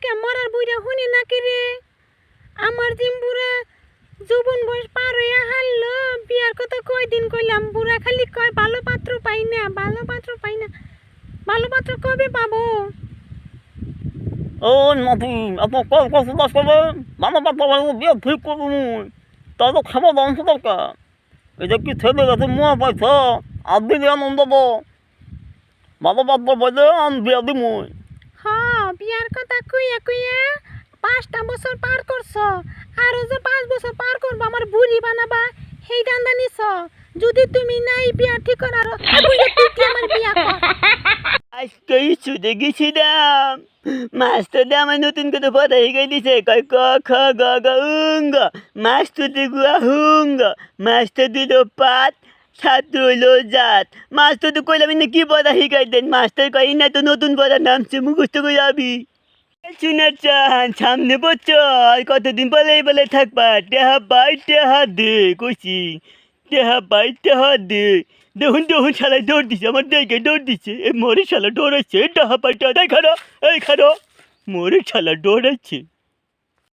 কে মরার বুইরা শুনি নাকি রে? আমার দিন বুড়া যৌবন বয়স পার হইয়া হারলো, বিয়ার কথা কয়দিন কইলাম, বুড়া খালি কয় ভালো পাত্র পাই না, ভালো পাত্র পাই না। ভালো পাত্র কবে পাবো? ও নাতি এত কষ্ট করবেন মামা বাবা বিয়ে ঠিক করবো তাই তো খাবার অংশ দরকার। এটা কি ছেলে গেছে মুয়া পাইছ আর দিদি আনন্দ দেবো বাবা বাবা বলে আমি বিয়া দিব। হ, বিয়ার কথা কইয়া কইয়া 5টা বছর পার করছ, আরো যে 5 বছর পার করবো আমার বুড়ি বানাবা সেই দান্দা নিছ। যদি তুমি নাই বিয়া ঠিক করার তুই আমার বিয়া কর। আজকেই ছুটে গেছিলাম মাস্টার আমার নতুন করে পড়া শিখাই দিছে কয় ক খ গ গ উঙ্গ মাস্টার গুয়া হুঙ্গ মাস্টার দিল পাত ছাত্র হইলো জাত। মাস্টার তো কইলাম না কি পড়া শিখাই দেন, মাস্টার কই না তো নতুন পড়া নামছে মুখস্থ করে যাবি। চুনার চান সামনে বছর কতদিন বলে থাকবা টেহা বাই টেহা দে কইছি টেহা বাই টেহা দে। দেখুন দেখুন শালায় দৌড় দিছে আমার দেখে দৌড় দিচ্ছে এ মরে শালা দৌড়াচ্ছে টেহা বাই টেহা খারো এই খারো মরে শালা দৌড়াচ্ছে।